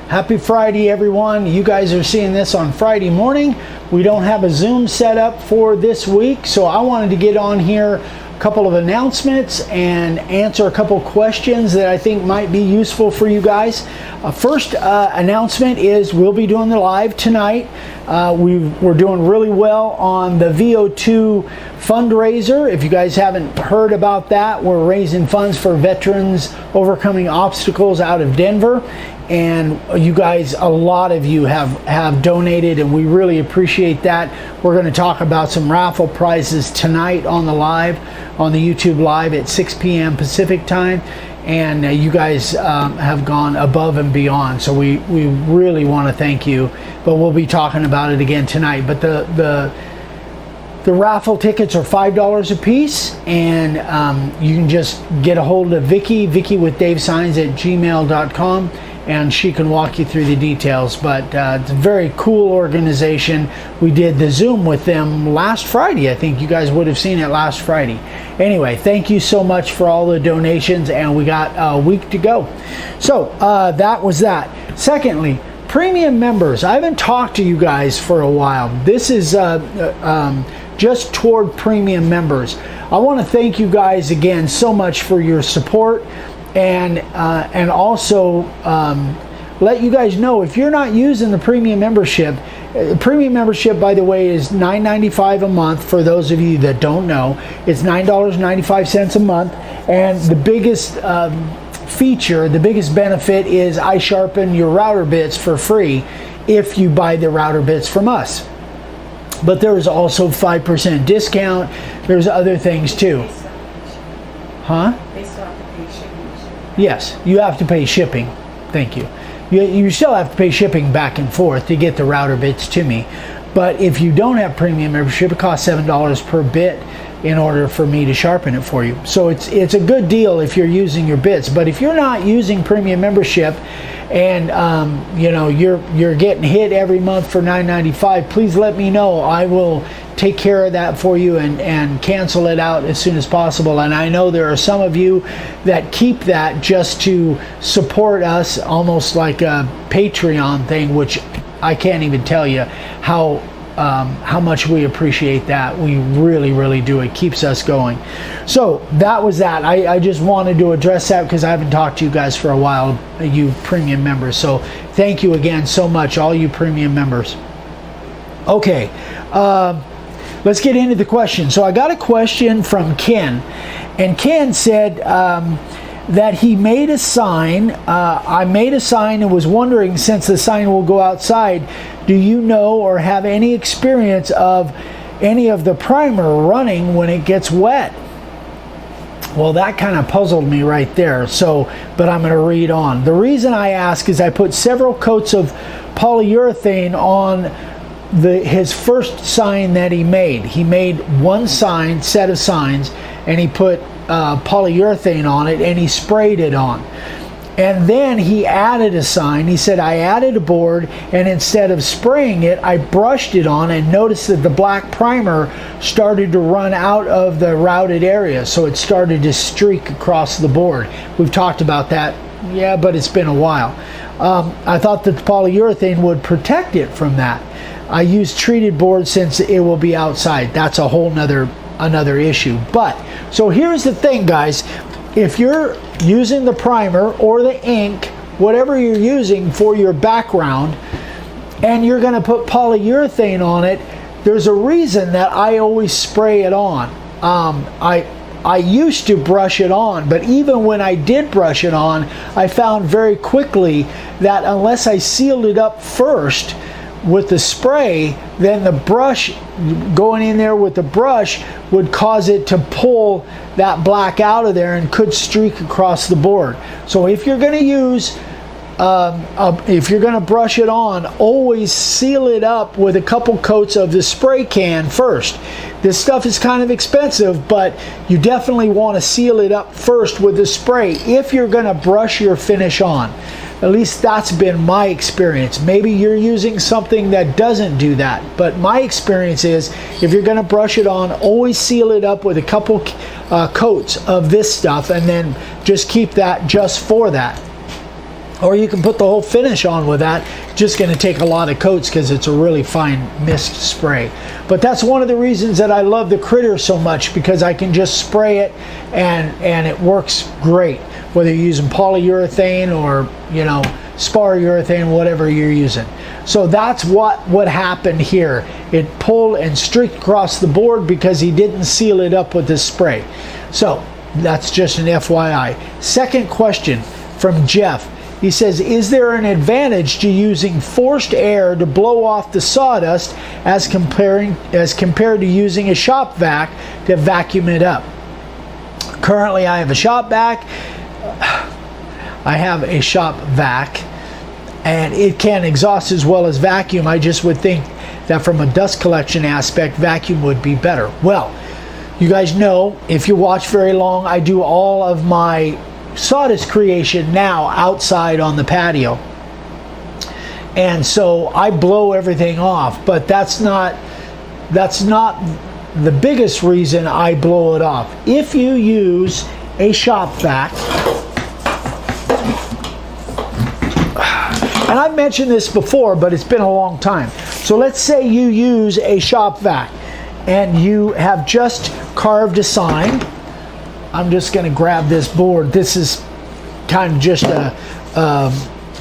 Happy Friday, everyone. You guys are seeing this on Friday morning. We don't have a Zoom set up for this week, so I wanted to get on here, a couple of announcements, and answer a couple questions that I think might be useful for you guys. First announcement is we'll be doing the live tonight. We're doing really well on the VO2 fundraiser. If you guys haven't heard about that, we're raising funds for veterans overcoming obstacles out of Denver. And you guys, a lot of you have donated, and we really appreciate that. We're going to talk about some raffle prizes tonight on the live, on the YouTube live at 6 p.m. Pacific time. And you guys have gone above and beyond, so we really want to thank you. But we'll be talking about it again tonight. But the raffle tickets are $5 a piece, and you can just get a hold of Vicky with davesigns@gmail.com, and she can walk you through the details. But it's a very cool organization. We did the Zoom with them last Friday. I think you guys would have seen it last Friday. Anyway, thank you so much for all the donations, and we got a week to go. So that was that. Secondly, premium members. I haven't talked to you guys for a while. This is just toward premium members. I want to thank you guys again so much for your support, and also let you guys know, if you're not using the premium membership, by the way, is $9.95 a month. For those of you that don't know, it's $9.95 a month, and the biggest feature, the biggest benefit is I sharpen your router bits for free if you buy the router bits from us. But there's also 5% discount. There's other things too. Huh? Yes, you have to pay shipping. Thank you. You still have to pay shipping back and forth to get the router bits to me. But if you don't have premium membership, it costs $7 per bit in order for me to sharpen it for you. So it's a good deal if you're using your bits. But if you're not using premium membership, and you know, you're getting hit every month for $9.95, please let me know. I will take care of that for you and cancel it out as soon as possible. And I know there are some of you that keep that just to support us, almost like a Patreon thing, which I can't even tell you how much we appreciate that. We really do. It keeps us going. So that was that. I just wanted to address that because I haven't talked to you guys for a while, you premium members. So thank you again so much, all you premium members. Okay, let's get into the question. So I got a question from Ken, and Ken said that he made a sign. I made a sign and was wondering, since the sign will go outside, do you know or have any experience of any of the primer running when it gets wet? Well, that kind of puzzled me right there. So, but I'm going to read on. The reason I ask is I put several coats of polyurethane on his first sign that he made. He made one set of signs, and he put polyurethane on it, and he sprayed it on. And then he added a sign. He said, I added a board, and instead of spraying it, I brushed it on and noticed that the black primer started to run out of the routed area. So it started to streak across the board. We've talked about that. Yeah, but it's been a while. I thought that the polyurethane would protect it from that. I use treated board since it will be outside. That's a whole another issue. But so here's the thing, guys. If you're using the primer or the ink, whatever you're using for your background, and you're going to put polyurethane on it, there's a reason that I always spray it on. I used to brush it on, but even when I did brush it on, I found very quickly that unless I sealed it up first with the spray, then the brush, going in there with the brush, would cause it to pull that black out of there and could streak across the board. So if you're going to use, if you're going to brush it on, always seal it up with a couple coats of the spray can first. This stuff is kind of expensive, but you definitely want to seal it up first with the spray if you're going to brush your finish on. At least that's been my experience. Maybe you're using something that doesn't do that, but my experience is if you're going to brush it on, always seal it up with a couple coats of this stuff, and then just keep that just for that. or you can put the whole finish on with that. Just going to take a lot of coats because it's a really fine mist spray. But that's one of the reasons that I love the Critter so much, because I can just spray it and it works great, whether you're using polyurethane or, you know, spar urethane, whatever you're using. So that's what happened here. It pulled and streaked across the board because he didn't seal it up with this spray. So that's just an FYI. Second question from Jeff. He says, is there an advantage to using forced air to blow off the sawdust as compared to using a shop vac to vacuum it up? Currently, I have a shop vac. And it can exhaust as well as vacuum. I just would think that from a dust collection aspect, vacuum would be better. Well, you guys know, if you watch very long, I do all of my sawdust creation now outside on the patio, and so I blow everything off, but that's not the biggest reason I blow it off. If you use a shop vac, and I've mentioned this before, but it's been a long time. So let's say you use a shop vac and you have just carved a sign. I'm just going to grab this board. This is kind of just a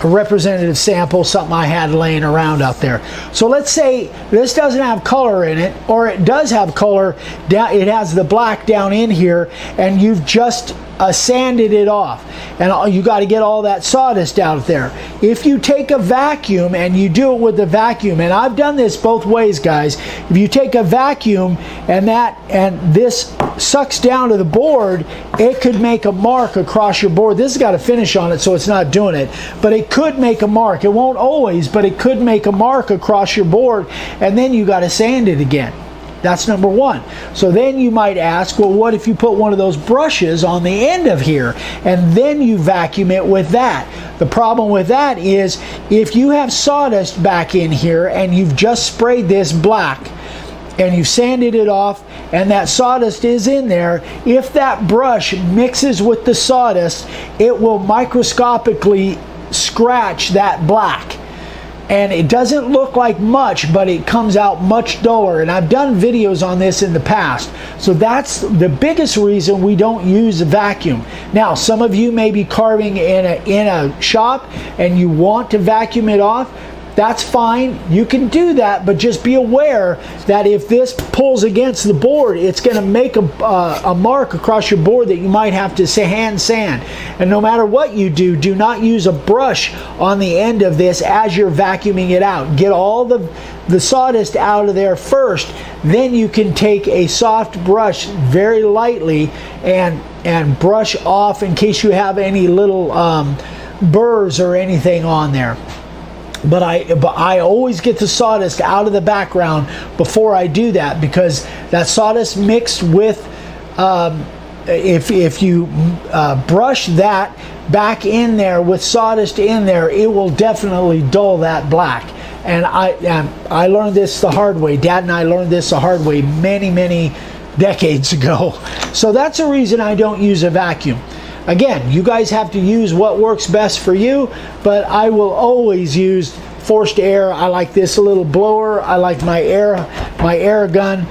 representative sample, something I had laying around out there. So let's say this doesn't have color in it, or it does have color. It has the black down in here, and you've just sanded it off, and you got to get all that sawdust out there. If you take a vacuum and you do it with the vacuum, and I've done this both ways, guys. If you take a vacuum and this sucks down to the board, it could make a mark across your board. This has got a finish on it, so it's not doing it, but it could make a mark. It won't always, but it could make a mark across your board, and then you got to sand it again. That's number one. So then you might ask, well, what if you put one of those brushes on the end of here and then you vacuum it with that? The problem with that is, if you have sawdust back in here and you've just sprayed this black and you've sanded it off and that sawdust is in there, if that brush mixes with the sawdust, it will microscopically scratch that black. And it doesn't look like much, but it comes out much duller. And I've done videos on this in the past. So that's the biggest reason we don't use a vacuum. Now, some of you may be carving in a shop and you want to vacuum it off. That's fine. You can do that, but just be aware that if this pulls against the board, it's going to make a mark across your board that you might have to hand sand. And no matter what you do, do not use a brush on the end of this as you're vacuuming it out. Get all the sawdust out of there first. Then you can take a soft brush very lightly and brush off in case you have any little burrs or anything on there. But I always get the sawdust out of the background before I do that, because that sawdust mixed with, if you brush that back in there with sawdust in there, it will definitely dull that black. And I learned this the hard way. Dad and I learned this the hard way many decades ago. So that's the reason I don't use a vacuum. Again, you guys have to use what works best for you, but I will always use forced air. I like this little blower. I like my air gun.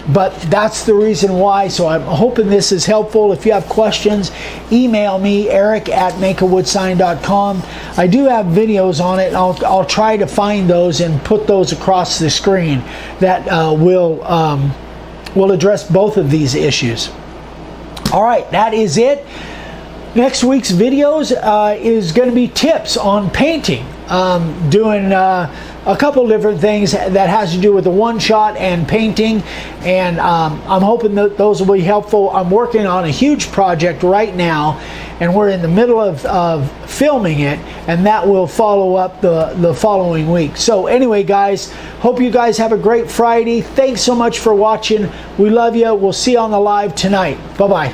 But that's the reason why. So I'm hoping this is helpful. If you have questions, email me, eric@makeawoodsign.com. I do have videos on it, and I'll try to find those and put those across the screen that will address both of these issues. All right, that is it. Next week's videos is going to be tips on painting. Doing a couple different things that has to do with the one-shot and painting, and I'm hoping that those will be helpful. I'm working on a huge project right now, and we're in the middle of filming it, and that will follow up the following week. So anyway, guys, hope you guys have a great Friday. Thanks so much for watching. We love you. We'll see you on the live tonight. Bye-bye.